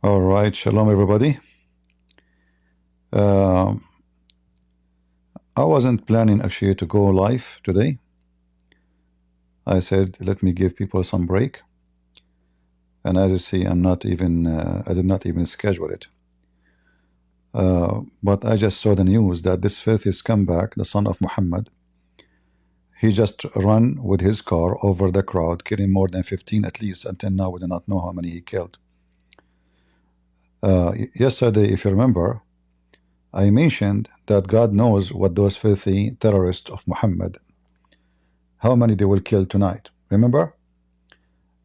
All right, shalom everybody. Uh, I wasn't planning actually to go live today. I said, let me give people some break. And as you see, I did not even schedule it. But I just saw the news that this filthy scumbag, the son of Mohammed, he just ran with his car over the crowd, killing more than 15 at least. Until now, we do not know how many he killed. Yesterday, if you remember, I mentioned that God knows what those filthy terrorists of Muhammad, how many they will kill tonight. Remember?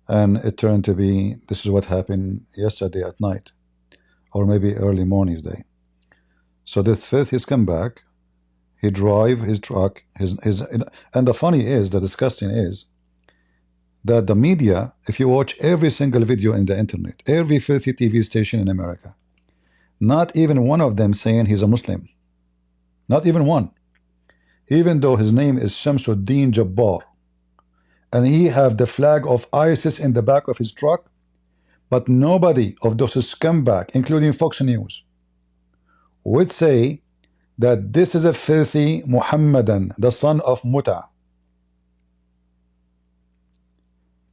And it turned to be, this is what happened yesterday at night, or maybe early morning today. So this filthy scumbag, he drive his truck, and the funny is, the disgusting is, that the media, if you watch every single video in the internet, every filthy TV station in America, not even one of them saying he's a Muslim. Not even one. Even though his name is Shamsud Din Jabbar, and he have the flag of ISIS in the back of his truck, but nobody of those scumbag, including Fox News, would say that this is a filthy Muhammadan, the son of Muta.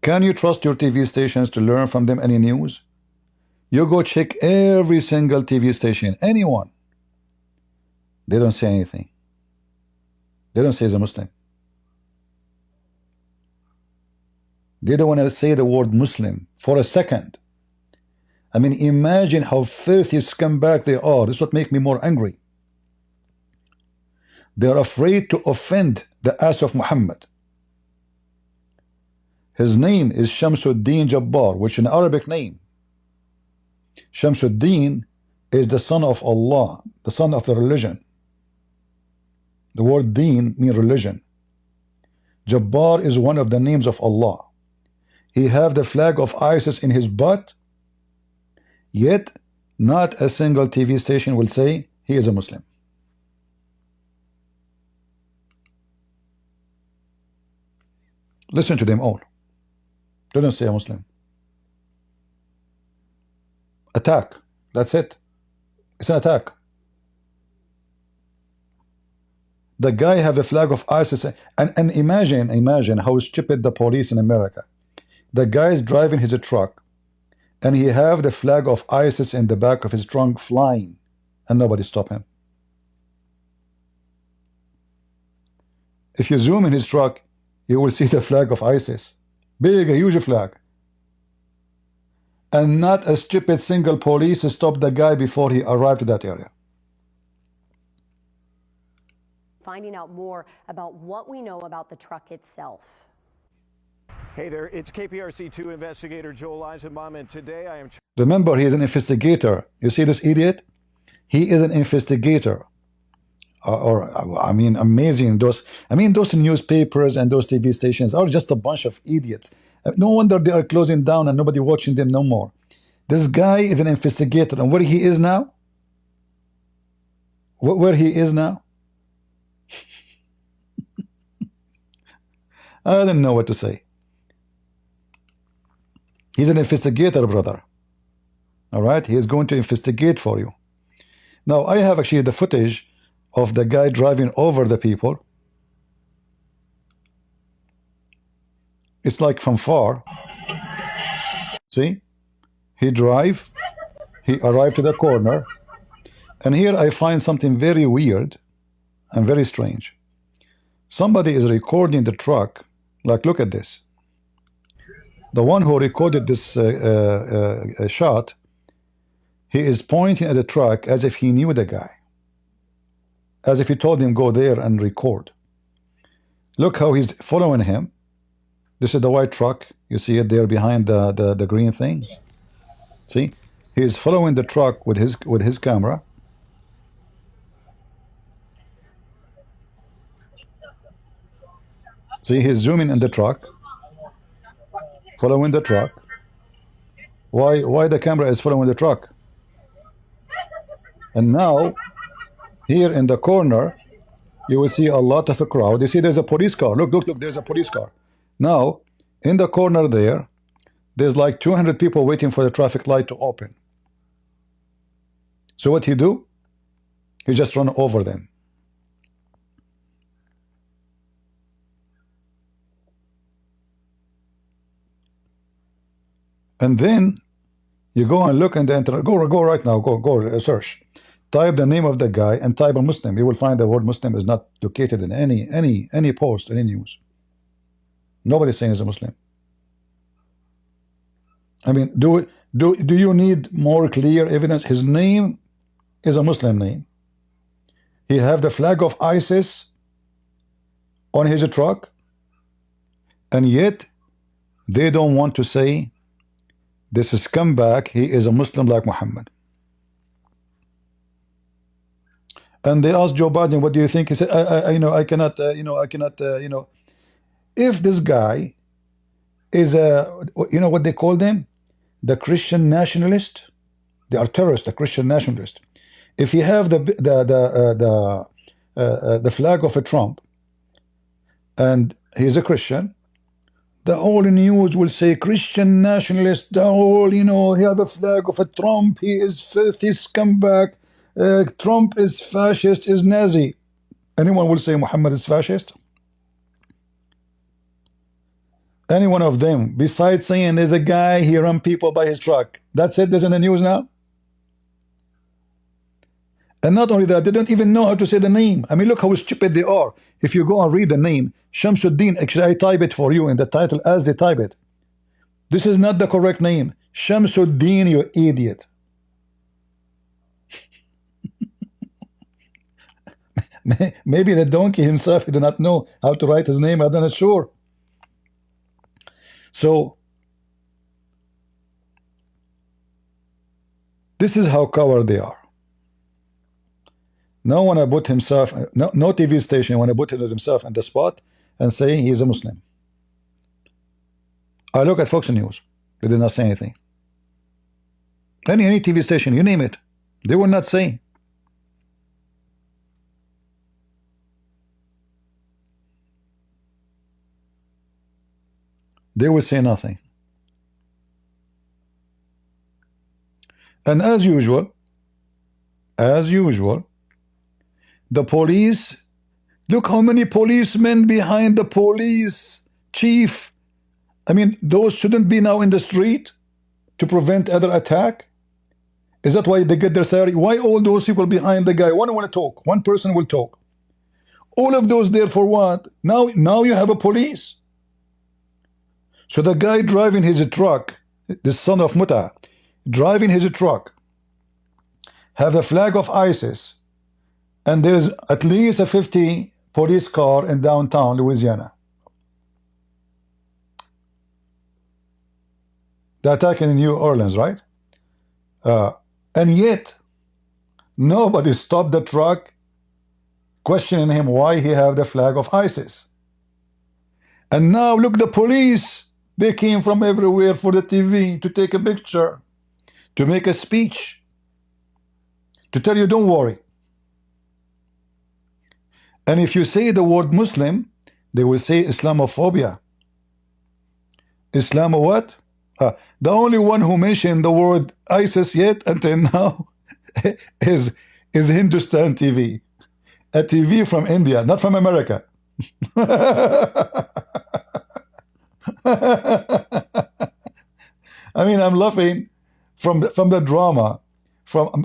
Can you trust your TV stations to learn from them any news? You go check every single TV station, anyone. They don't say anything. They don't say he's a Muslim. They don't want to say the word Muslim for a second. I mean, imagine how filthy scumbag they are. This is what makes me more angry. They're afraid to offend the ass of Muhammad. His name is Shamsud Din Jabbar, which is an Arabic name. Shamsud Din is the son of Allah, the son of the religion. The word Din means religion. Jabbar is one of the names of Allah. He have the flag of ISIS in his butt, yet not a single TV station will say he is a Muslim. Listen to them all. They don't say a Muslim. Attack. That's it. It's an attack. The guy have a flag of ISIS, and imagine how stupid the police in America. The guy is driving his truck, and he have the flag of ISIS in the back of his trunk flying, and nobody stop him. If you zoom in his truck, you will see the flag of ISIS. Big, a huge flag. And not a stupid single police stopped the guy before he arrived to that area. Finding out more about what we know about the truck itself. Hey there, it's KPRC2 investigator Joel Eisenbaum, and today I am... Remember, he is an investigator. You see this idiot? He is an investigator. I mean, amazing. Those newspapers and those TV stations are just a bunch of idiots. No wonder they are closing down and nobody watching them no more. This guy is an investigator, and where he is now? Where he is now? I don't know what to say. He's an investigator, brother. All right, he is going to investigate for you. Now, I have actually the footage of the guy driving over the people. It's like from far. See? He arrived to the corner, and here I find something very weird and very strange. Somebody is recording the truck. Like, look at this. The one who recorded this shot, he is pointing at the truck as if he knew the guy, as if he told him go there and record. Look how he's following him. This is the white truck. You see it there behind the green thing. See, he's following the truck with his camera. See, he's zooming in the truck, following the truck. Why the camera is following the truck? And now, here in the corner, you will see a lot of a crowd. You see, there's a police car. Look, there's a police car. Now, in the corner there's like 200 people waiting for the traffic light to open. So what he do? He just run over them. And then you go and look in the internet. Go right now. Go search. Type the name of the guy and type a Muslim. You will find the word Muslim is not located in any post, any news. Nobody's saying he's a Muslim. I mean, do you need more clear evidence? His name is a Muslim name. He have the flag of ISIS on his truck, and yet they don't want to say this scumbag, he is a Muslim like Muhammad. And they asked Joe Biden, what do you think? He said, I cannot, if this guy is what they call them? The Christian nationalist. They are terrorists, the Christian nationalist. If you have the flag of a Trump and he's a Christian, the whole news will say Christian nationalist, the whole, he have a flag of a Trump, he is filthy scumbag, Trump is fascist, is Nazi. Anyone will say Muhammad is fascist? Any one of them, besides saying there's a guy, he run people by his truck. That's it, there's in the news now? And not only that, they don't even know how to say the name. I mean, look how stupid they are. If you go and read the name, Shamsud Din, actually I type it for you in the title as they type it. This is not the correct name. Shamsud Din, you idiot. Maybe the donkey himself, he do not know how to write his name, I'm not sure. So, this is how coward they are. No one put himself, no TV station want to put himself in the spot and say he is a Muslim. I look at Fox News, they did not say anything. Any TV station, you name it, they will not say. They will say nothing. And as usual, the police, look how many policemen behind the police chief. I mean, those shouldn't be now in the street to prevent other attack. Is that why they get their salary? Why all those people behind the guy? One will talk, one person will talk. All of those there for what? Now you have a police. So the guy driving his truck, the son of Muta, driving his truck, have a flag of ISIS, and there's at least a 50 police car in downtown Louisiana. The attack in New Orleans, right? And yet nobody stopped the truck questioning him why he have the flag of ISIS. And now look, the police, they came from everywhere for the TV to take a picture, to make a speech, to tell you don't worry. And if you say the word Muslim, they will say Islamophobia. Islam what? The only one who mentioned the word ISIS yet until now is Hindustan TV, a TV from India, not from America. I mean, I'm laughing from the drama.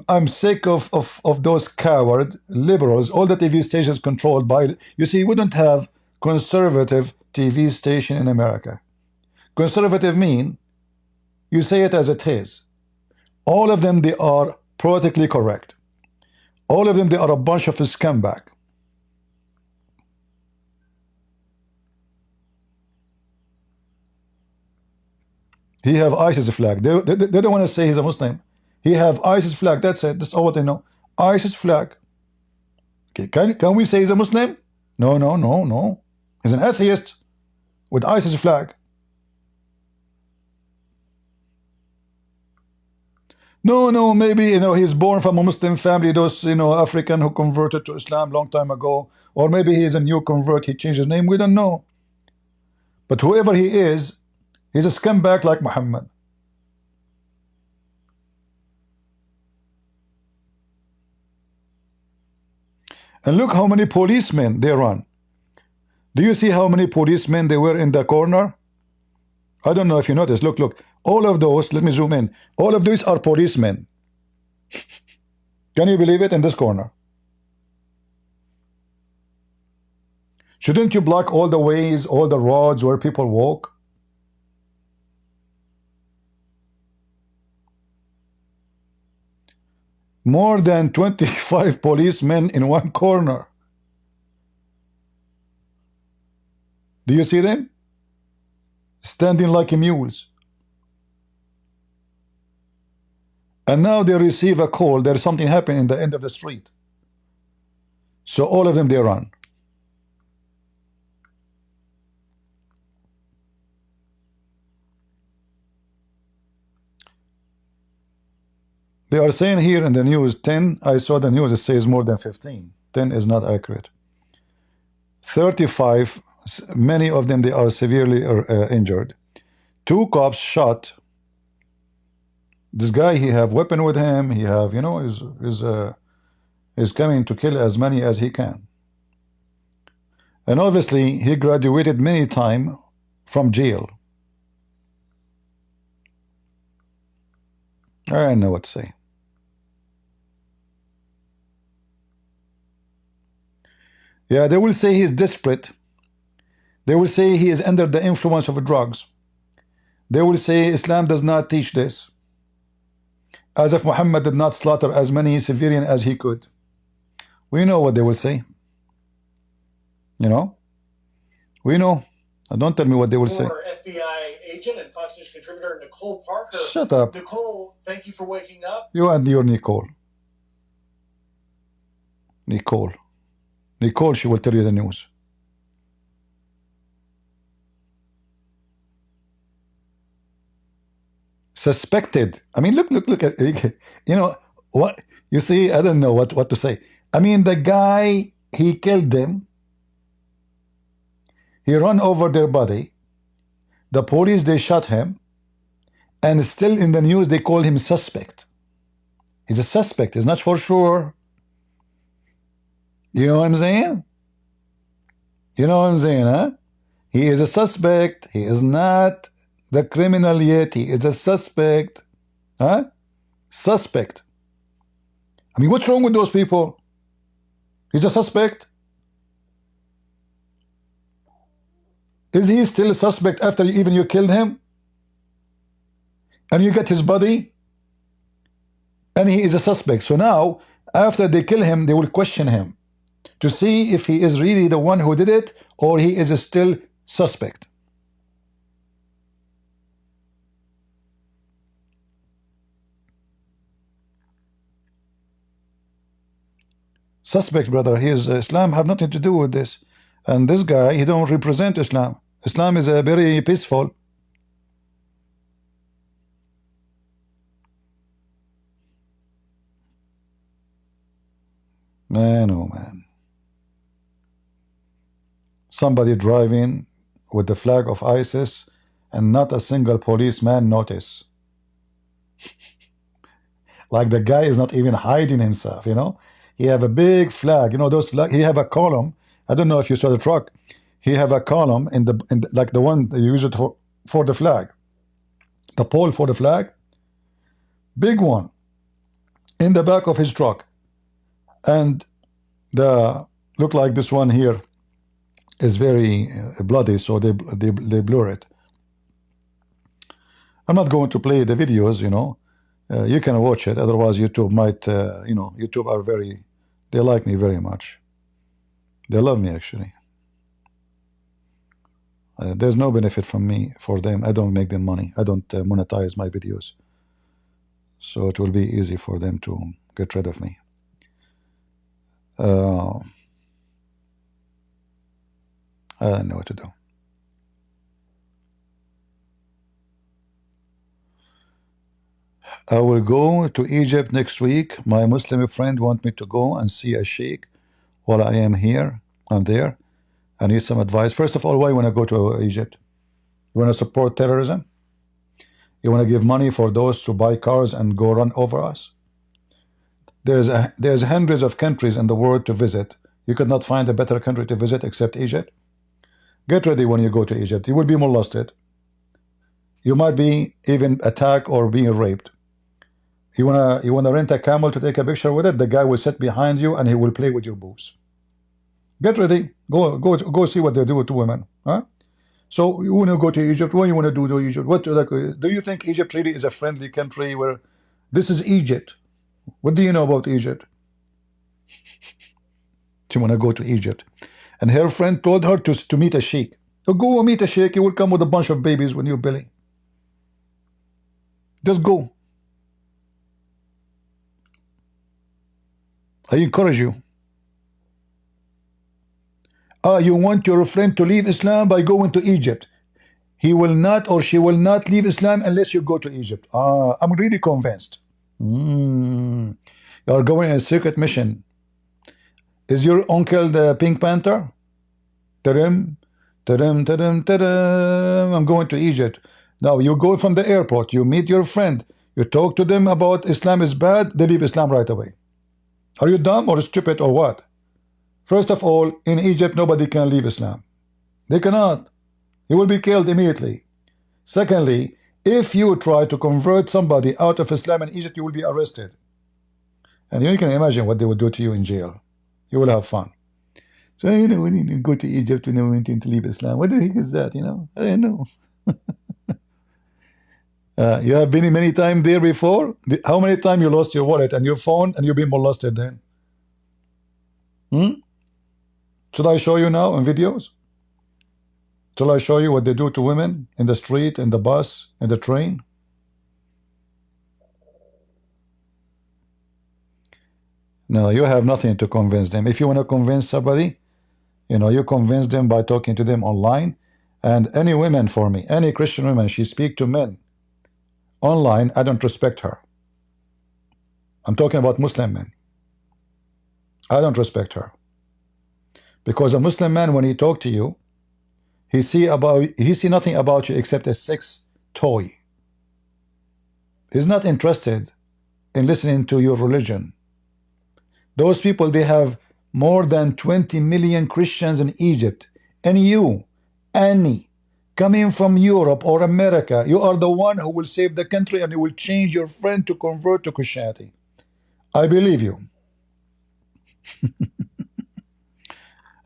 I'm sick of those coward liberals. All the TV stations controlled by, you see, we don't have conservative TV station in America. Conservative mean you say it as it is. All of them, they are politically correct. All of them, they are a bunch of scumbag. He have ISIS flag. They don't want to say he's a Muslim. He have ISIS flag. That's it. That's all they know. ISIS flag. Okay, can we say he's a Muslim? No. He's an atheist with ISIS flag. No, maybe he's born from a Muslim family, those African who converted to Islam long time ago, or maybe he is a new convert, he changed his name, we don't know. But whoever he is, he's a scumbag like Muhammad. And look how many policemen they run. Do you see how many policemen they were in the corner? I don't know if you noticed. Look, look. All of those, let me zoom in. All of these are policemen. Can you believe it? In this corner. Shouldn't you block all the ways, all the roads where people walk? More than 25 policemen in one corner. Do you see them? Standing like mules. And now they receive a call. There's something happening in the end of the street. So all of them, they run. They are saying here in the news 10. I saw the news, it says more than 15. 10 is not accurate. 35, many of them, they are severely injured. 2 cops shot. This guy, he have weapon with him. He have, you know, is coming to kill as many as he can. And obviously, he graduated many times from jail. I don't know what to say. Yeah, they will say he is desperate. They will say he is under the influence of drugs. They will say Islam does not teach this. As if Muhammad did not slaughter as many civilians as he could. We know what they will say. You know? We know. Don't tell me what they will say. Former FBI agent and Fox News contributor Nicole Parker. Shut up. Nicole, thank you for waking up. You and your Nicole. Nicole. Nicole, she will tell you the news. Suspected. I mean, look at, you know, what, you see, I don't know what to say. I mean, the guy, he killed them. He ran over their body. The police, they shot him. And still in the news, they call him suspect. He's a suspect. He's not for sure. You know what I'm saying? You know what I'm saying, huh? He is a suspect. He is not the criminal yet. He is a suspect. Huh? Suspect. I mean, what's wrong with those people? He's a suspect. Is he still a suspect after even you killed him? And you get his body? And he is a suspect. So now, after they kill him, they will question him to see if he is really the one who did it or he is still suspect. Suspect, brother. He is Islam have nothing to do with this. And this guy, he don't represent Islam. Islam is a very peaceful. Man, oh man. Somebody driving with the flag of ISIS and not a single policeman notice. Like the guy is not even hiding himself, you know. He have a big flag, you know, those flag. He have a column. I don't know if you saw the truck. He have a column in the like the one you use it for the flag. The pole for the flag. Big one in the back of his truck. And the look like this one here is very bloody, so they blur it. I'm not going to play the videos, you know. You can watch it, otherwise YouTube might, you know, YouTube are very, they like me very much. They love me actually. There's no benefit from me for them. I don't make them money. I don't monetize my videos. So it will be easy for them to get rid of me. I don't know what to do. I will go to Egypt next week. My Muslim friend want me to go and see a sheikh while I am here. I'm there. I need some advice. First of all, why you want to go to Egypt? You want to support terrorism? You want to give money for those to buy cars and go run over us? There's hundreds of countries in the world to visit. You could not find a better country to visit except Egypt. Get ready when you go to Egypt. You will be molested. You might be even attacked or being raped. You wanna rent a camel to take a picture with it? The guy will sit behind you and he will play with your boobs. Get ready. Go see what they do to women. Huh? So you want to go to Egypt? What you want to do to Egypt? What do you think Egypt really is a friendly country? Where this is Egypt? What do you know about Egypt? She want to go to Egypt, and her friend told her to meet a sheikh. So go meet a sheikh. He will come with a bunch of babies when you're belly. Just go. I encourage you. You want your friend to leave Islam by going to Egypt. He will not or she will not leave Islam unless you go to Egypt. I'm really convinced. You are going on a secret mission. Is your uncle the Pink Panther? Tarim, tarim, tarim, tarim. I'm going to Egypt. Now you go from the airport, you meet your friend, you talk to them about Islam is bad, they leave Islam right away. Are you dumb or stupid or what? First of all, in Egypt, nobody can leave Islam. They cannot. You will be killed immediately. Secondly, if you try to convert somebody out of Islam in Egypt, you will be arrested. And you can imagine what they will do to you in jail. You will have fun. So, you know, when you go to Egypt, you know, wanting to leave Islam, what the heck is that, you know? I don't know. You have been many times there before? How many times you lost your wallet and your phone and you've been molested then? Should I show you now in videos? Shall I show you what they do to women in the street, in the bus, in the train? No, you have nothing to convince them. If you want to convince somebody, you know, you convince them by talking to them online. And any women for me, any Christian woman, she speak to men online, I don't respect her. I'm talking about Muslim men. I don't respect her. Because a Muslim man, when he talk to you, he see nothing about you except a sex toy. He's not interested in listening to your religion. Those people, they have more than 20 million Christians in Egypt. And you, Annie, coming from Europe or America, you are the one who will save the country and you will change your friend to convert to Christianity. I believe you.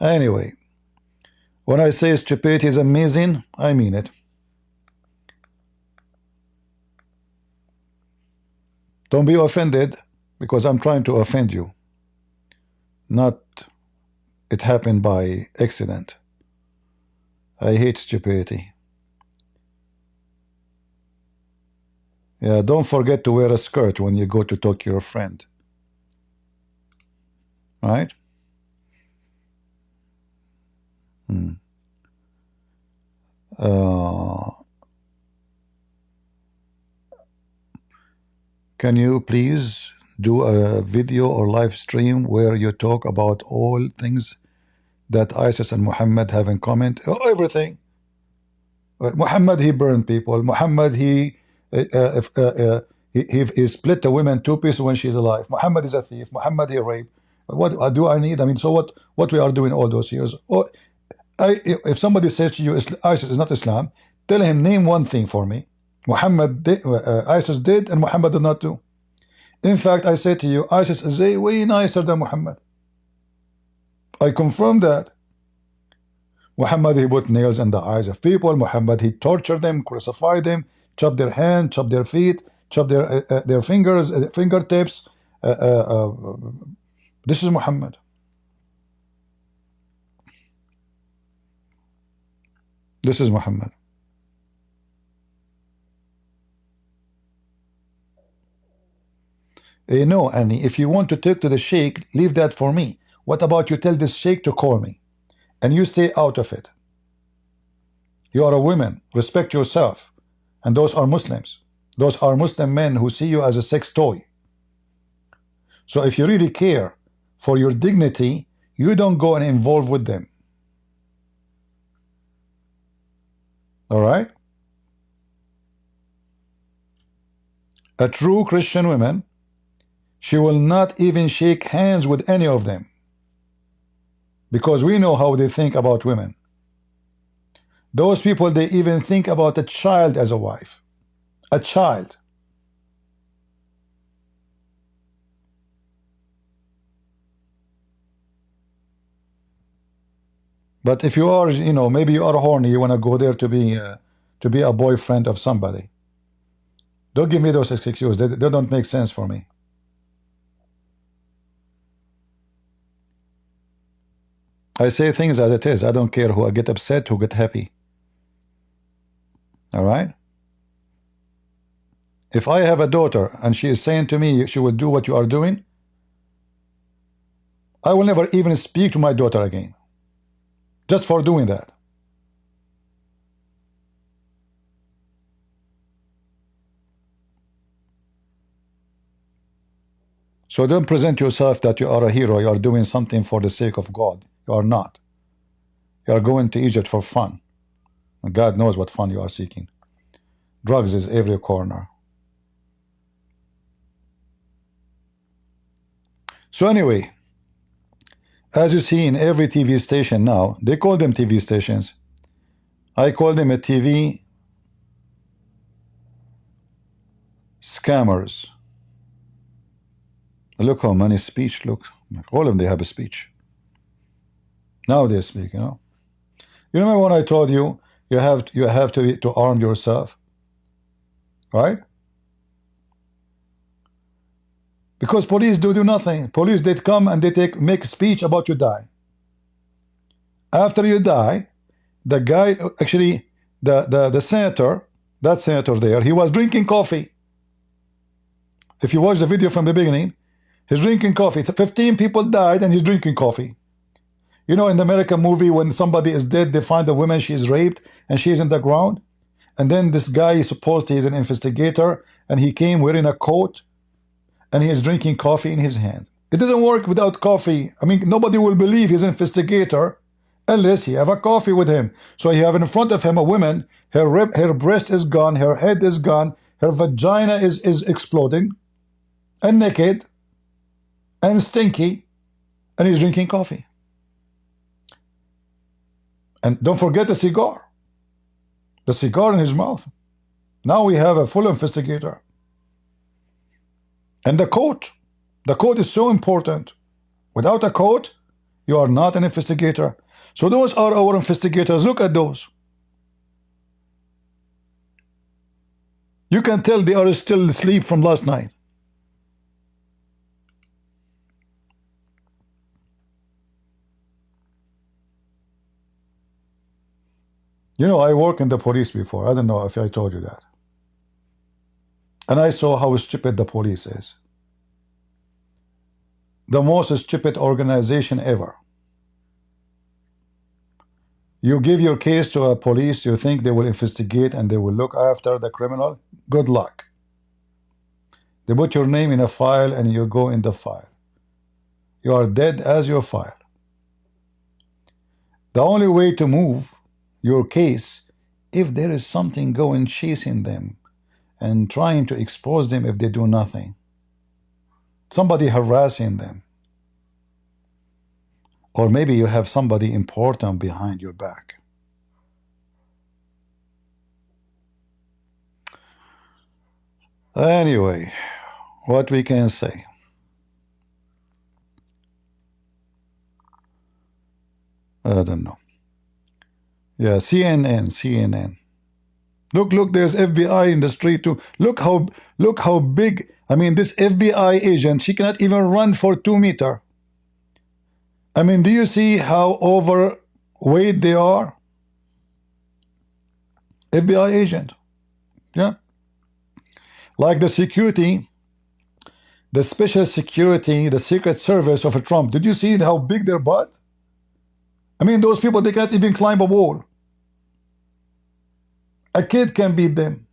Anyway, when I say stupidity is amazing, I mean it. Don't be offended because I'm trying to offend you. Not it happened by accident. I hate stupidity. Yeah, don't forget to wear a skirt when you go to talk to your friend. Right? Can you please do a video or live stream where you talk about all things that ISIS and Muhammad have in common? Everything. Muhammad, he burned people. Muhammad, he split the woman two pieces when she's alive. Muhammad is a thief. Muhammad, he raped. What do I need? I mean, so what we are doing all those years? If somebody says to you ISIS is not Islam, tell him, name one thing for me Muhammad did, ISIS did and Muhammad did not do. In fact, I say to you, ISIS is way nicer than Muhammad. I confirm that. Muhammad, he put nails in the eyes of people. Muhammad, he tortured them, crucified them, chopped their hands, chopped their feet, chopped their fingers, fingertips. This is Muhammad. This is Muhammad. No, Annie, if you want to talk to the sheikh, leave that for me. What about you tell this sheikh to call me? And you stay out of it. You are a woman. Respect yourself. And those are Muslims. Those are Muslim men who see you as a sex toy. So if you really care for your dignity, you don't go and involve with them. All right? A true Christian woman, she will not even shake hands with any of them. because we know how they think about women. Those people, they even think about a child as a wife. A child. But if you are, you know, maybe you are horny, you want to go there to be a boyfriend of somebody. Don't give me those excuses. They don't make sense for me. I say things as it is. I don't care who I get upset, who get happy. All right? If I have a daughter and she is saying to me she will do what you are doing, I will never even speak to my daughter again. Just for doing that. So don't present yourself that you are a hero, you are doing something for the sake of God. You are not. You are going to Egypt for fun. And God knows what fun you are seeking. Drugs is every corner. So anyway, as you see in every TV station now, they call them TV stations. I call them a TV scammers. Look how many speech, look. All of them, they have a speech. Now they speak, you know. You remember when I told you, you have to arm yourself, right? Because police do nothing. Police, they come and they make speech about you die. After you die, the guy, actually, the senator, that senator there, he was drinking coffee. If you watch the video from the beginning, he's drinking coffee. 15 people died and he's drinking coffee. You know, in the American movie, when somebody is dead, they find the woman, she is raped, and she is in the ground. And then this guy is supposed he is an investigator, and he came wearing a coat, and he is drinking coffee in his hand. It doesn't work without coffee. I mean, nobody will believe he's an investigator unless he have a coffee with him. So you have in front of him a woman, her breast is gone, her head is gone, her vagina is exploding, and naked, and stinky, and he's drinking coffee. And don't forget the cigar. The cigar in his mouth. Now we have a full investigator. And the coat. The coat is so important. Without a coat, you are not an investigator. So those are our investigators. Look at those. You can tell they are still asleep from last night. You know, I work in the police before. I don't know if I told you that. And I saw how stupid the police is. The most stupid organization ever. You give your case to a police, you think they will investigate and they will look after the criminal? Good luck. They put your name in a file and you go in the file. You are dead as your file. The only way to move your case, if there is something going chasing them and trying to expose them if they do nothing, somebody harassing them, or maybe you have somebody important behind your back. Anyway, what we can say, I don't know. Yeah, CNN. Look, there's FBI in the street too. Look how big. I mean, this FBI agent, she cannot even run for 2 meters. I mean, do you see how overweight they are? FBI agent. Yeah. Like the security, the special security, the Secret Service of Trump. Did you see how big their butt? I mean, those people, they can't even climb a wall. A kid can beat them.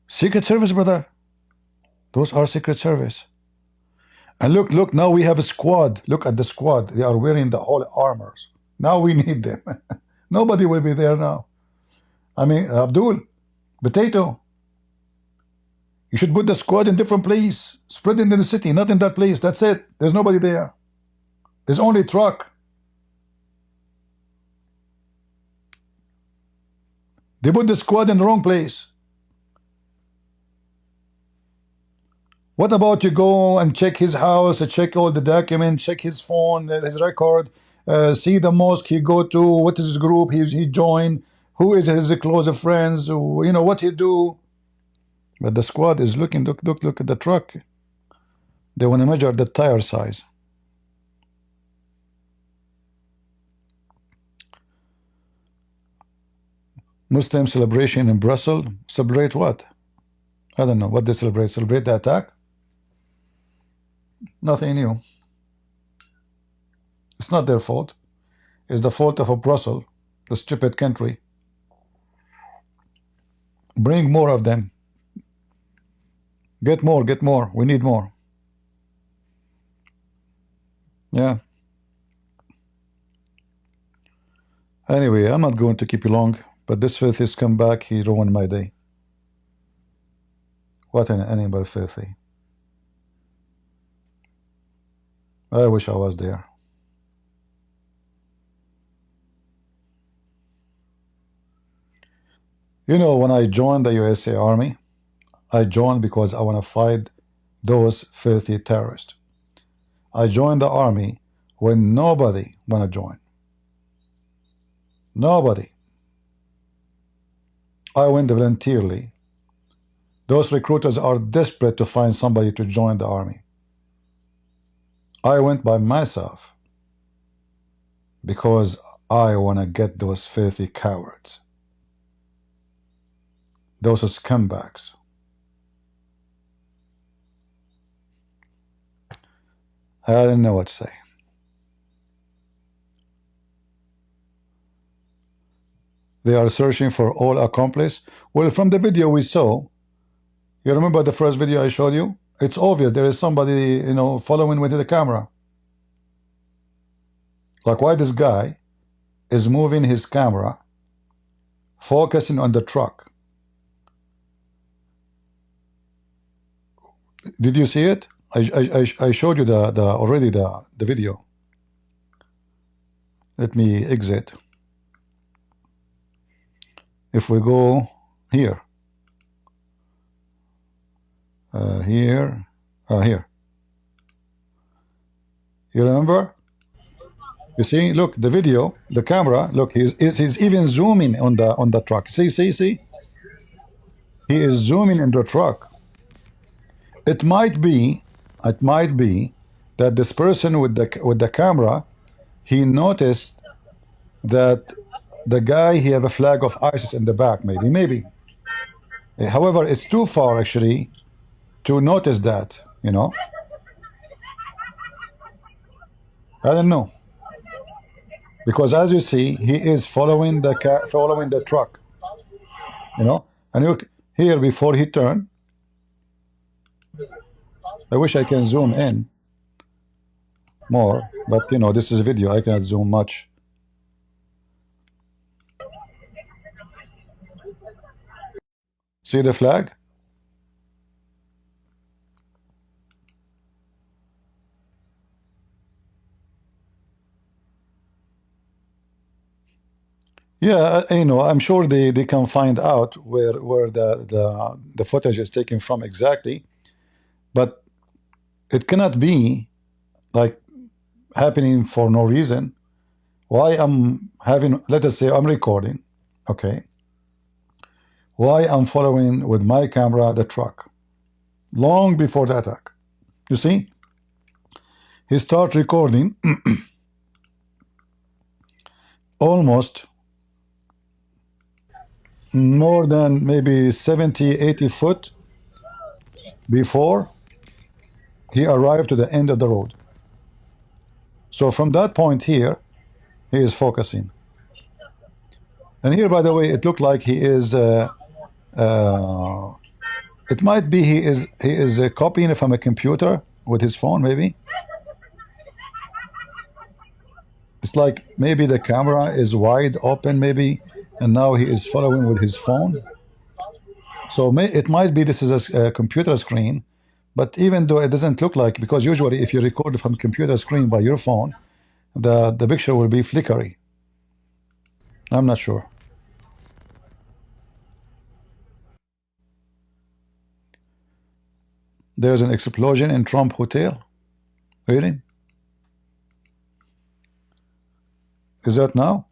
Secret Service, brother. Those are Secret Service. And look, now we have a squad. Look at the squad. They are wearing the whole armors. Now we need them. Nobody will be there now. I mean, Abdul, potato. You should put the squad in different place. Spread it in the city, not in that place. That's it. There's nobody there. There's only a truck. They put the squad in the wrong place. What about you go and check his house, check all the documents, check his phone, his record, see the mosque he go to, what is his group he joined, who is his close friends, you know, what he do. But the squad is looking, look at the truck. They want to measure the tire size. Muslim celebration in Brussels. Celebrate what? I don't know what they celebrate. Celebrate the attack? Nothing new. It's not their fault. It's the fault of Brussels, the stupid country. Bring more of them. Get more, get more. We need more. Yeah. Anyway, I'm not going to keep you long, but this filthy scumbag, he ruined my day. What an animal filthy. I wish I was there. You know, when I joined the USA Army, I joined because I want to fight those filthy terrorists. I joined the army when nobody want to join. Nobody. I went voluntarily. Those recruiters are desperate to find somebody to join the army. I went by myself because I want to get those filthy cowards, those scumbags. I didn't know what to say. They are searching for all accomplices. Well, from the video we saw, you remember the first video I showed you? It's obvious there is somebody, you know, following with the camera. Like why this guy is moving his camera, focusing on the truck. Did you see it? I showed you already the video. Let me exit. If we go here, here, you remember? You see, look, the video, the camera, look, he's even zooming on the truck. See, he is zooming in the truck. It might be that this person with the camera, he noticed that the guy, he have a flag of ISIS in the back, maybe. However, it's too far actually to notice that, you know. I don't know, because as you see, he is following the truck, you know. And look here before he turned. I wish I can zoom in more, but you know, this is a video, I cannot zoom much. See the flag? Yeah, you know, I'm sure they can find out where the footage is taken from exactly, but it cannot be like happening for no reason. Why I'm having, let us say I'm recording, okay? Why I'm following with my camera the truck long before the attack. You see, he start recording almost more than maybe 70-80 foot before he arrived to the end of the road. So from that point here, he is focusing. And here, by the way, it looked like he is it might be he is copying from a computer with his phone, maybe. It's like maybe the camera is wide open, maybe, and now he is following with his phone. So it might be this is a computer screen, but even though it doesn't look like, because usually if you record from computer screen by your phone, the picture will be flickery. I'm not sure. There's an explosion in Trump Hotel. Really? Is that now?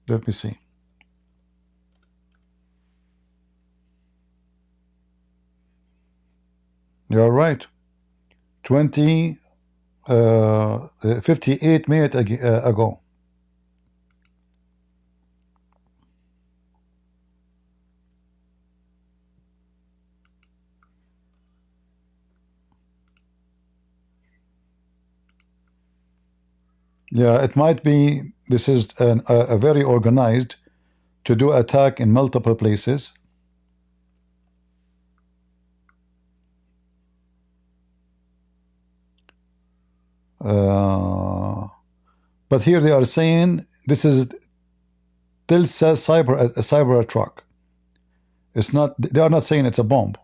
Let me see. You're right. 58 minutes ago. Yeah, it might be this is a very organized to do attack in multiple places. But here they are saying this is still says cyber truck. It's not. They are not saying it's a bomb.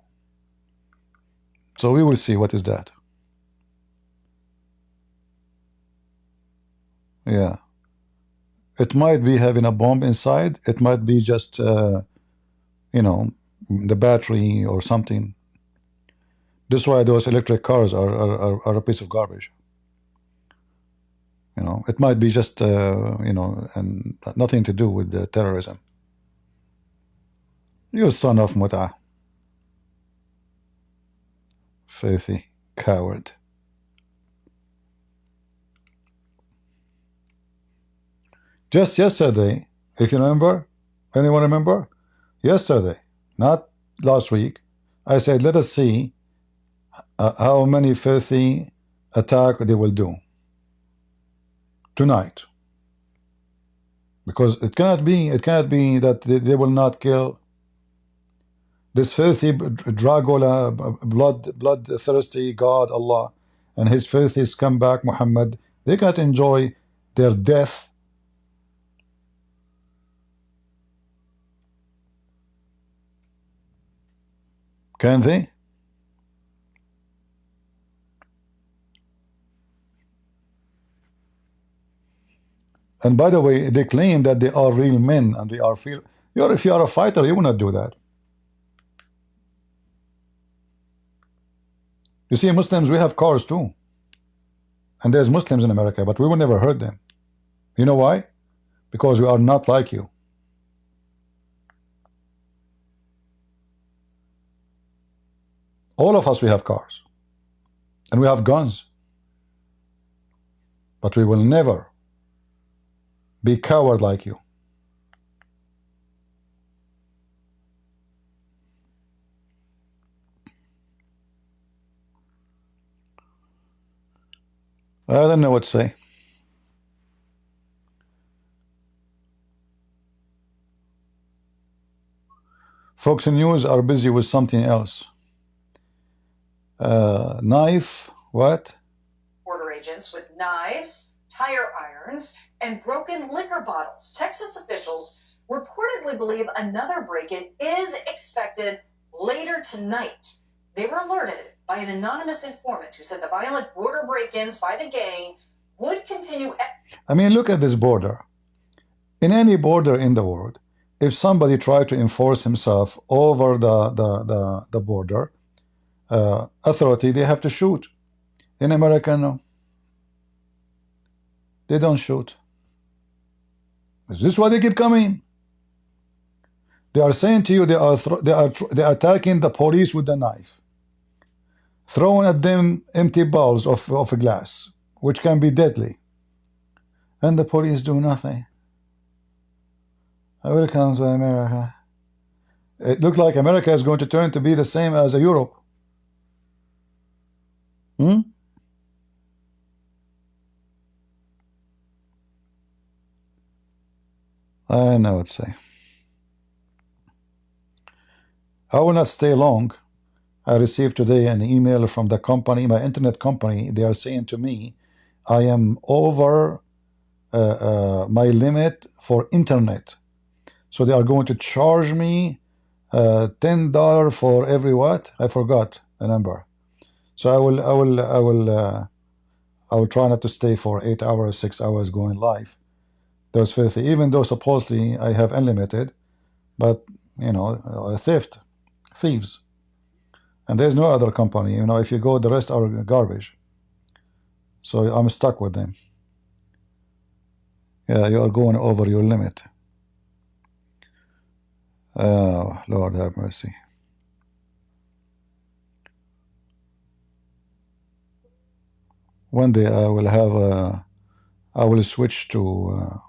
So we will see what is that. Yeah, it might be having a bomb inside. It might be just you know, the battery or something. This is why those electric cars are a piece of garbage. You know, it might be just you know, and nothing to do with the terrorism. You son of muta. Filthy coward. Just yesterday, if you remember, anyone remember? Yesterday, not last week, I said, let us see how many filthy attack they will do tonight. Because it cannot be that they will not kill this filthy Dracula, bloodthirsty God, Allah, and his filthy scumbag, Mohammed. They cannot enjoy their death. Can they? And by the way, they claim that they are real men and they are feel. If you are a fighter, you will not do that. You see, Muslims, we have cars too. And there's Muslims in America, but we will never hurt them. You know why? Because we are not like you. All of us, we have cars. And we have guns. But we will never be coward like you. I don't know what to say. Fox News are busy with something else. Knife, what? Border agents with knives, tire irons, and broken liquor bottles. Texas officials reportedly believe another break-in is expected later tonight. They were alerted by an anonymous informant who said the violent border break-ins by the gang would continue. I mean, look at this border. In any border in the world, if somebody tried to enforce himself over the border authority, they have to shoot. In America, no. They don't shoot. Is this why they keep coming? They are saying to you they are attacking the police with a knife, throwing at them empty balls of a glass, which can be deadly, and the police do nothing. Welcome to America. It looks like America is going to turn to be the same as Europe. I know what to say. I will not stay long. I received today an email from the company, my internet company. They are saying to me, I am over my limit for internet. So they are going to charge me $10 for every what? I forgot the number. So I will try not to stay for 8 hours, 6 hours going live. Those filthy, even though supposedly I have unlimited, but you know, thieves. And there's no other company. You know, if you go, the rest are garbage. So I'm stuck with them. Yeah, you are going over your limit. Lord have mercy. One day I will have I will switch to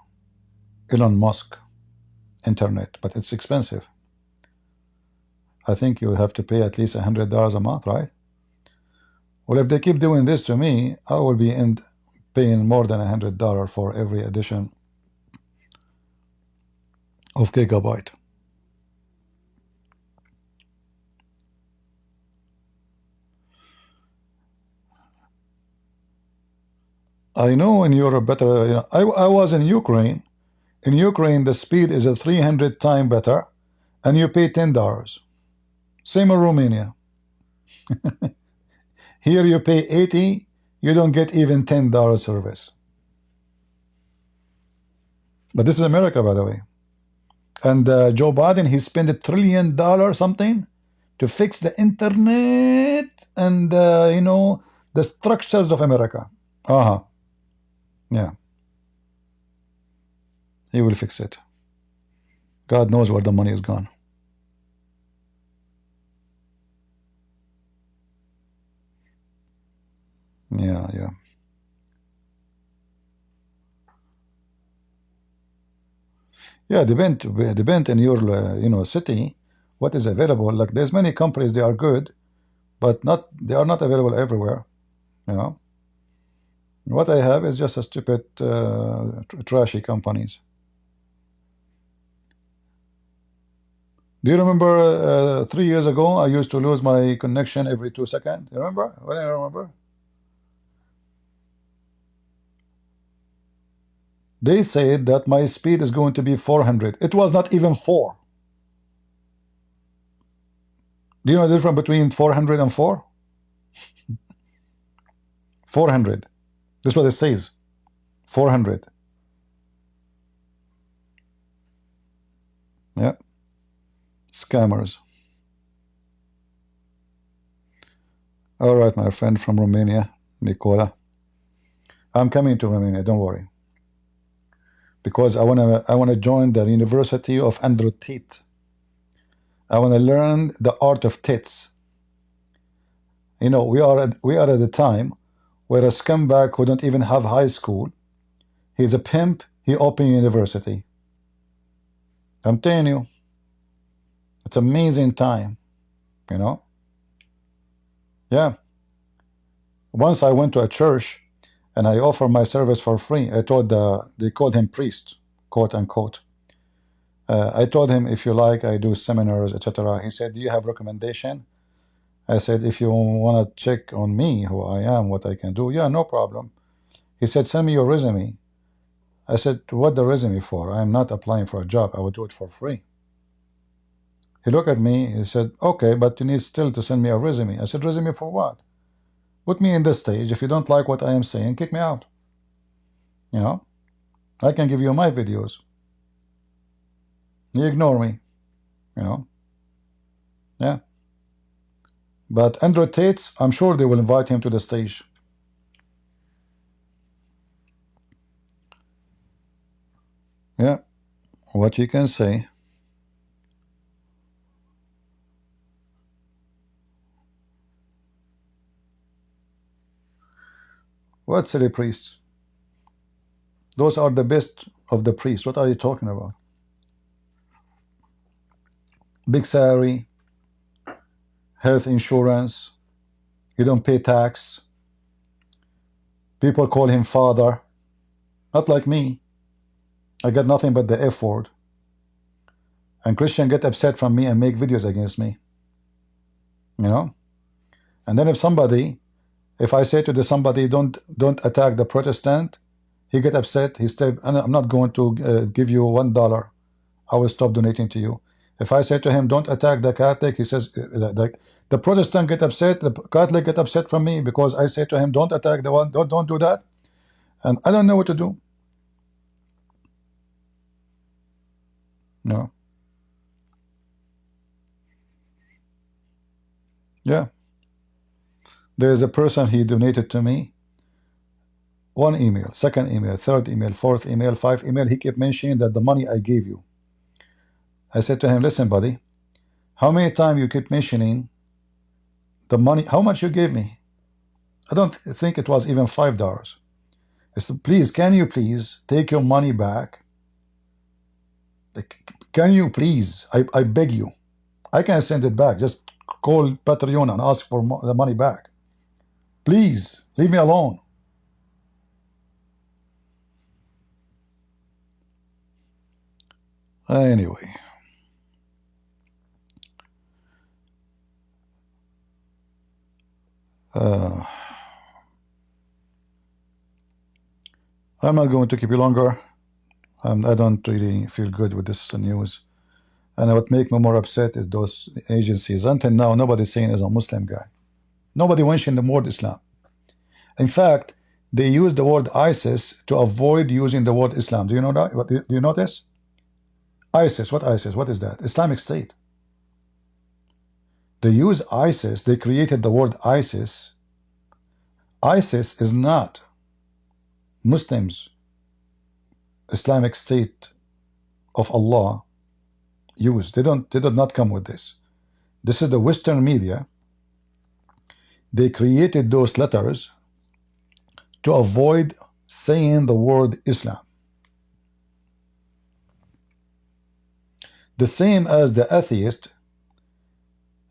Elon Musk internet, but it's expensive. I think you have to pay at least $100 a month, right? Well, if they keep doing this to me, I will be paying more than $100 for every edition of gigabyte. I know in Europe better. You know, I was in Ukraine. In Ukraine, the speed is a 300 times better, and you pay $10. Same in Romania. Here you pay 80, you don't get even $10 service. But this is America, by the way. And Joe Biden, he spent $1 trillion something to fix the internet and you know, the structures of America. Yeah. He will fix it. God knows where the money is gone. Yeah. Yeah, depend in your you know, city what is available. Like there's many companies, they are good, but they are not available everywhere. You know, what I have is just a stupid trashy companies. Do you remember 3 years ago I used to lose my connection every 2 seconds? You remember? Well, I remember. They said that my speed is going to be 400. It was not even 4. Do you know the difference between 400 and 4? 400. This is what it says. 400. Yeah. Scammers. All right, my friend from Romania, Nicola. I'm coming to Romania, don't worry. Because I wanna join the University of Andrew Tate. I wanna learn the art of tits. You know, we are at the time where a scumbag who don't even have high school, he's a pimp, he opened university. I'm telling you, it's amazing time, you know? Yeah. Once I went to a church and I offered my service for free. I told they called him priest, quote unquote. I told him, if you like, I do seminars, etc. He said, do you have recommendation? I said, if you want to check on me, who I am, what I can do, yeah, no problem. He said, send me your resume. I said, what the resume for? I'm not applying for a job. I would do it for free. He looked at me, he said, okay, but you need still to send me a resume. I said, resume for what? Put me in this stage. If you don't like what I am saying, kick me out. You know, I can give you my videos. You ignore me, you know. Yeah. But Andrew Tate, I'm sure they will invite him to the stage. Yeah. What you can say. What silly priests? Those are the best of the priests. What are you talking about? Big salary, health insurance, you don't pay tax. People call him father. Not like me. I got nothing but the F word. And Christian get upset from me and make videos against me. You know? And then if I say to somebody, don't attack the Protestant, he get upset. He say, I'm not going to give you $1. I will stop donating to you. If I say to him, don't attack the Catholic, he says, the Protestant get upset, the Catholic get upset from me because I say to him, don't attack the one, don't do that. And I don't know what to do. No. Yeah. There's a person, he donated to me. One email, second email, third email, fourth email, fifth email. He kept mentioning that the money I gave you. I said to him, listen, buddy, how many times you keep mentioning the money, how much you gave me? I don't think it was even $5. I said, please, can you please take your money back? Like, can you please? I beg you. I can send it back. Just call Patreon and ask for the money back. Please, leave me alone. Anyway. I'm not going to keep you longer. I don't really feel good with this news. And what makes me more upset is those agencies. Until now, nobody's saying is a Muslim guy. Nobody mentioned the word Islam. In fact, they use the word ISIS to avoid using the word Islam. Do you know that? Do you notice? ISIS. What ISIS? What is that? Islamic State. They use ISIS. They created the word ISIS. ISIS is not Muslims, Islamic State of Allah use. They did not come with this. This is the Western media. They created those letters to avoid saying the word Islam. The same as the atheist,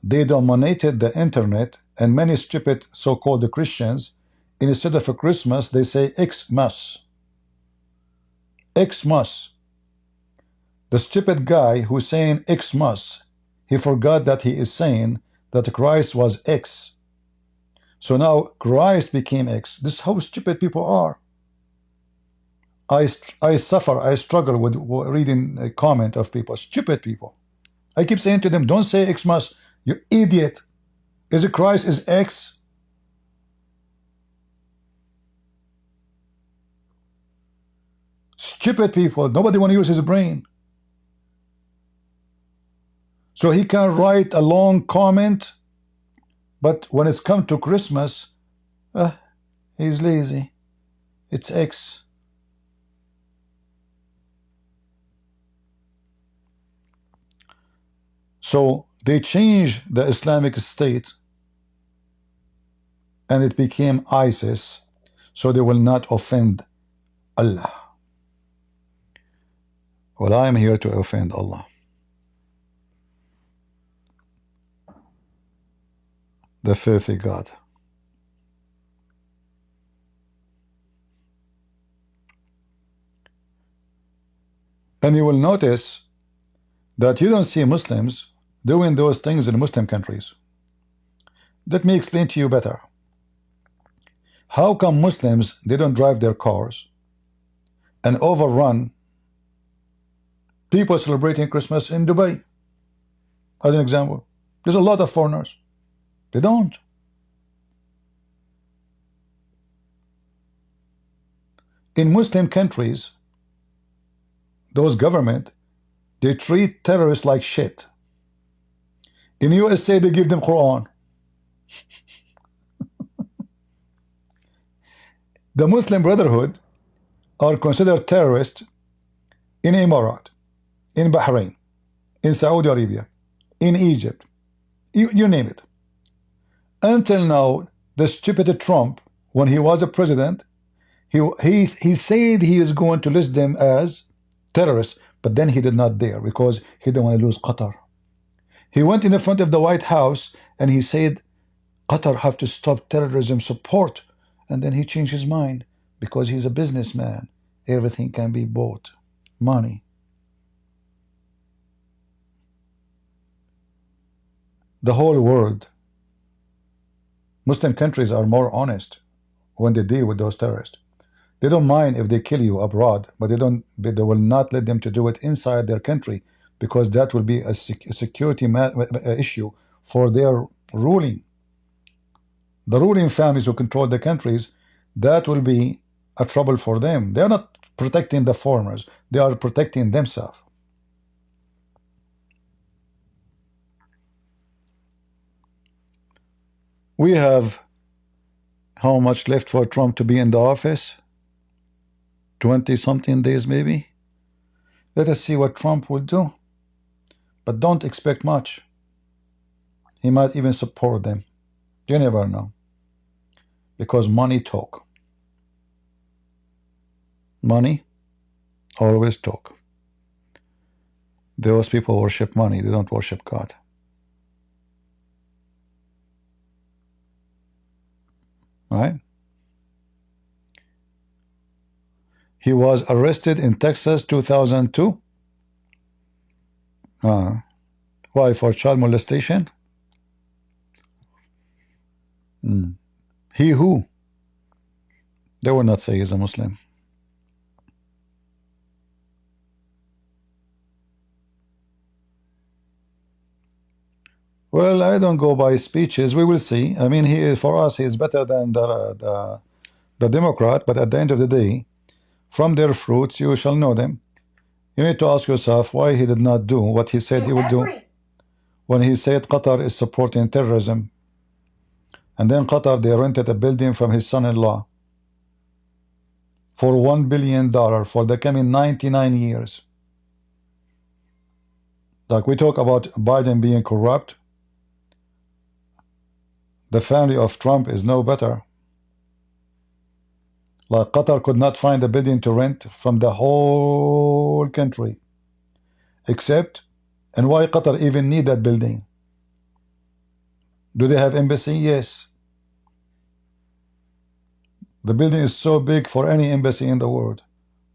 they dominated the internet, and many stupid so-called Christians, instead of a Christmas, they say Xmas. Xmas. The stupid guy who's saying Xmas, he forgot that he is saying that Christ was X. So now Christ became X. This is how stupid people are. I struggle with reading a comment of people, stupid people. I keep saying to them, don't say Xmas, you idiot. Is it Christ is X? Stupid people. Nobody want to use his brain. So he can write a long comment, but when it's come to Christmas, he's lazy. It's X. So they changed the Islamic State and it became ISIS, so they will not offend Allah. Well, I am here to offend Allah. The filthy God. And you will notice that you don't see Muslims doing those things in Muslim countries. Let me explain to you better. How come Muslims, they don't drive their cars and overrun people celebrating Christmas in Dubai? As an example, there's a lot of foreigners. They don't. In Muslim countries, those government, they treat terrorists like shit. In USA, they give them Quran. The Muslim Brotherhood are considered terrorists in Emirat, in Bahrain, in Saudi Arabia, in Egypt, you name it. Until now, the stupid Trump, when he was a president, he said he is going to list them as terrorists, but then he did not dare because he didn't want to lose Qatar. He went in the front of the White House and he said Qatar have to stop terrorism support, and then he changed his mind because he's a businessman. Everything can be bought. Money. The whole world Muslim countries are more honest when they deal with those terrorists. They don't mind if they kill you abroad, but they will not let them to do it inside their country, because that will be a security issue for their ruling. The ruling families who control the countries, that will be a trouble for them. They are not protecting the foreigners, they are protecting themselves. We have how much left for Trump to be in the office? 20-something days maybe. Let us see what Trump will do, but don't expect much. He might even support them. You never know, because money talk. Money always talk. Those people worship money, they don't worship God. Right? He was arrested in Texas 2002. Why? For child molestation? He who? They will not say he's a Muslim. Well, I don't go by speeches. We will see. I mean, for us, he is better than the Democrat. But at the end of the day, from their fruits you shall know them. You need to ask yourself why he did not do what he said he would do. When he said Qatar is supporting terrorism, and then Qatar, they rented a building from his son-in-law for $1 billion for the coming 99 years. Like we talk about Biden being corrupt, the family of Trump is no better. Like Qatar could not find a building to rent from the whole country, except, and why Qatar even need that building? Do they have embassy? Yes. The building is so big for any embassy in the world.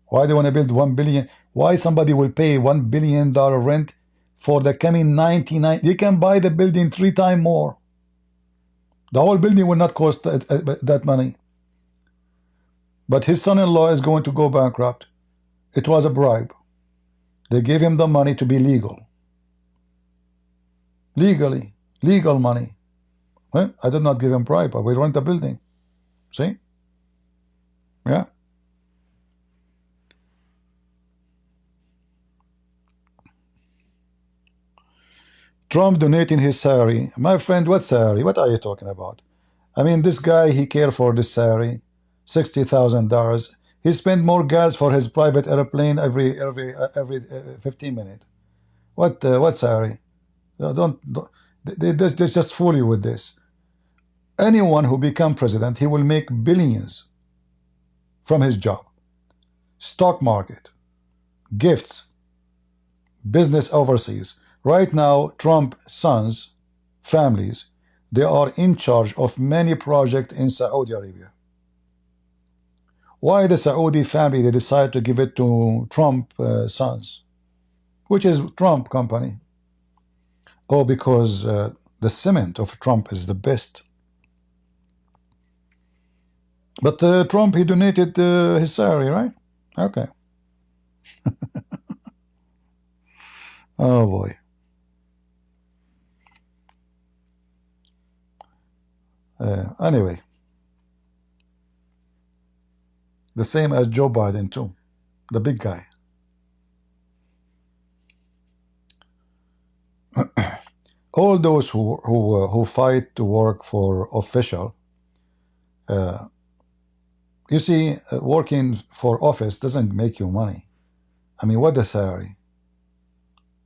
Why they want to build 1 billion? Why somebody will pay $1 billion rent for the coming 99? They can buy the building 3 times more. The whole building will not cost that money. But his son-in-law is going to go bankrupt. It was a bribe. They gave him the money to be legal. Legally. Legal money. Well, I did not give him bribe. I will rent the building. See? Yeah. Trump donating his salary. My friend, what salary? What are you talking about? I mean, this guy, he cared for this salary. $60,000. He spent more gas for his private airplane every 15 minutes. What salary? They just fool you with this. Anyone who become president, he will make billions from his job. Stock market, gifts, business overseas. Right now, Trump sons, families, they are in charge of many projects in Saudi Arabia. Why the Saudi family, they decide to give it to Trump sons, which is Trump company? Oh, because the cement of Trump is the best. But Trump, he donated his salary, right? Okay. Oh boy. Anyway, the same as Joe Biden too, the big guy. All those who fight to work for official, you see, working for office doesn't make you money. I mean, what the salary?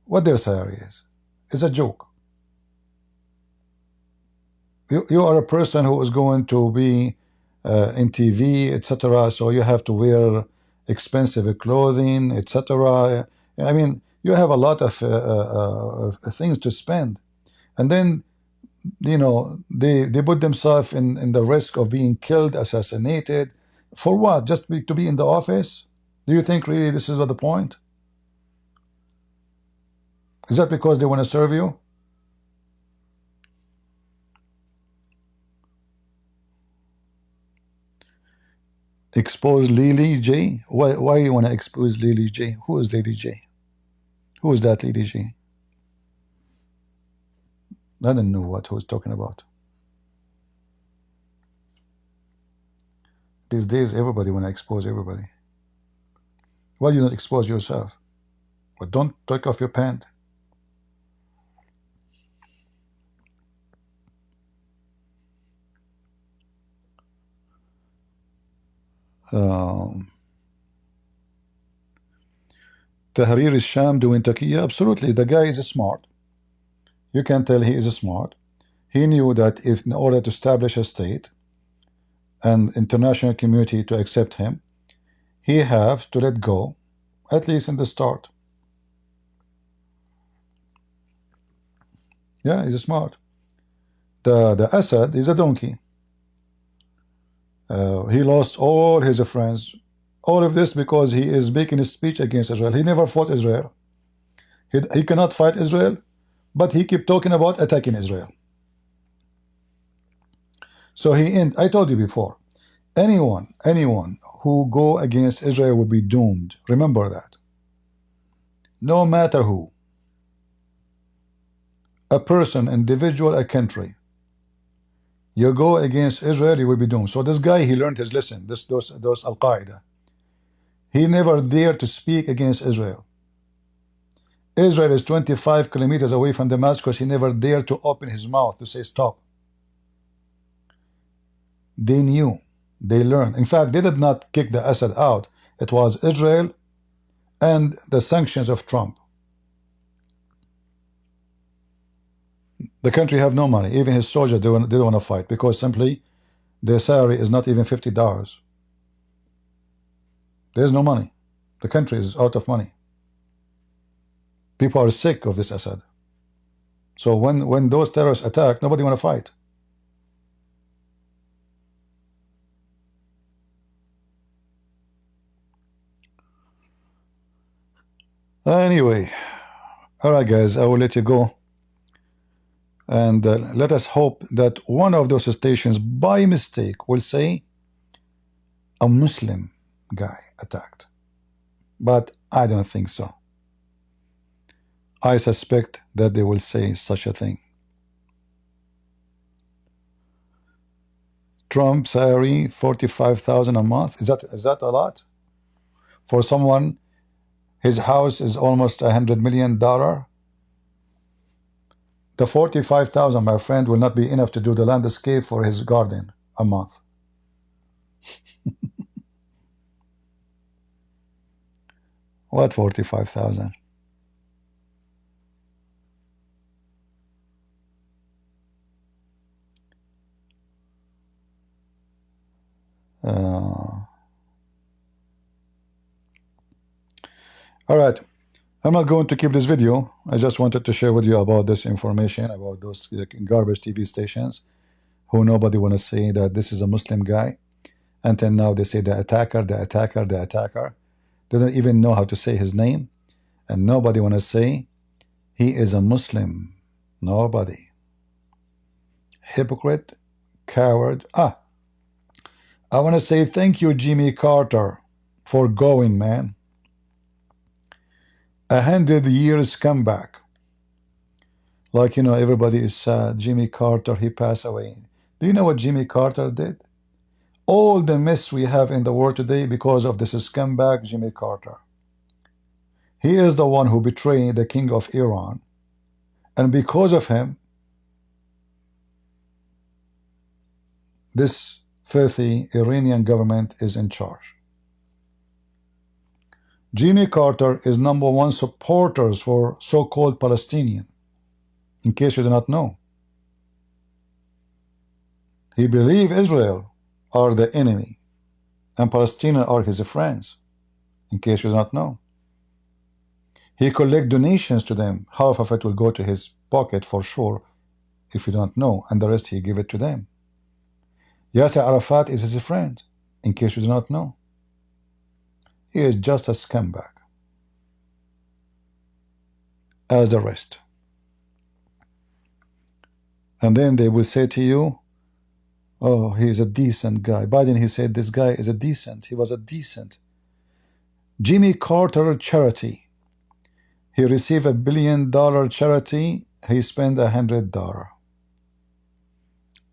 What their salary is? It's a joke. You are a person who is going to be in TV, etc. So you have to wear expensive clothing, etc. I mean, you have a lot of things to spend, and then you know they put themselves in the risk of being killed, assassinated, for what? Just to be in the office? Do you think really this is the point? Is that because they want to serve you? Expose Lily J? Why you want to expose Lily J? Who is Lily J? Who is that Lily J? I don't know what who's talking about. These days, everybody want to expose everybody. Why you not expose yourself? But don't take off your pant. Tahrir al-Sham doing taqiyya. Absolutely, the guy is smart. You can tell he is smart. He knew that if in order to establish a state and international community to accept him, he have to let go, at least in the start. Yeah, he's smart. The Assad is a donkey. He lost all his friends. All of this because he is making a speech against Israel. He never fought Israel. He cannot fight Israel, but he keep talking about attacking Israel. So I told you before, anyone who go against Israel will be doomed. Remember that. No matter who. A person, individual, a country. You go against Israel, you will be doomed. So this guy, he learned his lesson. Those Al-Qaeda. He never dared to speak against Israel. Israel is 25 kilometers away from Damascus. He never dared to open his mouth to say stop. They knew. They learned. In fact, they did not kick the Assad out. It was Israel and the sanctions of Trump. The country have no money. Even his soldiers, they don't want to fight because simply their salary is not even $50. There's no money. The country is out of money. People are sick of this Assad. So when those terrorists attack, nobody want to fight. Anyway, all right, guys, I will let you go. And let us hope that one of those stations, by mistake, will say a Muslim guy attacked. But I don't think so. I suspect that they will say such a thing. Trump salary $45,000 a month. Is that a lot? For someone, his house is almost $100 million. The $45,000, my friend, will not be enough to do the landscape for his garden a month. What 45,000? All right. I'm not going to keep this video. I just wanted to share with you about this information about those garbage TV stations who nobody want to say that this is a Muslim guy. Until now they say the attacker. They don't even know how to say his name. And nobody want to say he is a Muslim. Nobody. Hypocrite. Coward. I want to say thank you, Jimmy Carter, for going, man. 100 years comeback. Like, you know, everybody is sad. Jimmy Carter, he passed away. Do you know what Jimmy Carter did? All the mess we have in the world today because of this scumbag Jimmy Carter. He is the one who betrayed the king of Iran. And because of him, this filthy Iranian government is in charge. Jimmy Carter is #1 supporters for so-called Palestinian, in case you do not know. He believes Israel are the enemy and Palestinians are his friends, in case you do not know. He collect donations to them. Half of it will go to his pocket for sure, if you don't know, and the rest he give it to them. Yasser Arafat is his friend, in case you do not know. He is just a scumbag as the rest. And then they will say to you, Oh, he is a decent guy. Biden, he said this guy is a decent. He was a decent. Jimmy Carter charity. He received $1 billion charity. He spent $100.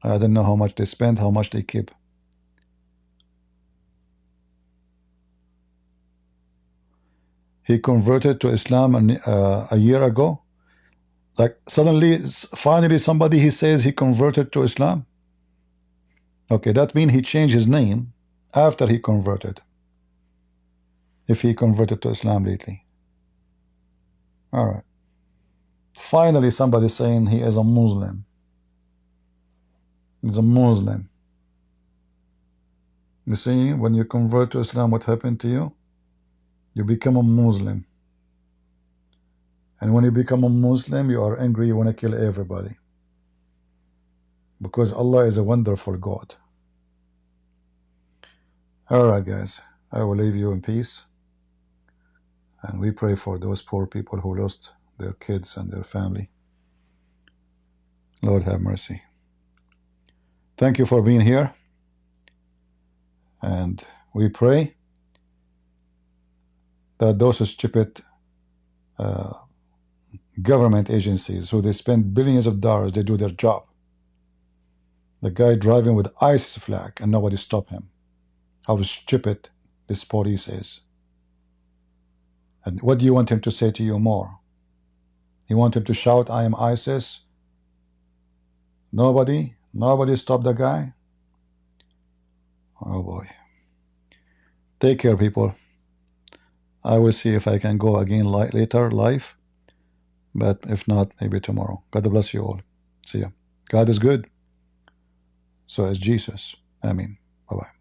I don't know how much they spend, how much they keep. He converted to Islam a year ago. Like suddenly, finally, somebody he says he converted to Islam. Okay, that means he changed his name after he converted. If he converted to Islam lately. All right. Finally, somebody saying he is a Muslim. He's a Muslim. You see, when you convert to Islam, what happened to you? You become a Muslim. And when you become a Muslim, you are angry, you want to kill everybody. Because Allah is a wonderful God. Alright guys, I will leave you in peace. And we pray for those poor people who lost their kids and their family. Lord have mercy. Thank you for being here. And we pray that those stupid government agencies who they spend billions of dollars, they do their job. The guy driving with ISIS flag and nobody stopped him. How stupid this police is. And what do you want him to say to you more? You want him to shout, I am ISIS? Nobody stopped the guy? Oh boy. Take care, people. I will see if I can go again later live. But if not, maybe tomorrow. God bless you all. See ya. God is good. So is Jesus. Amen. Bye-bye.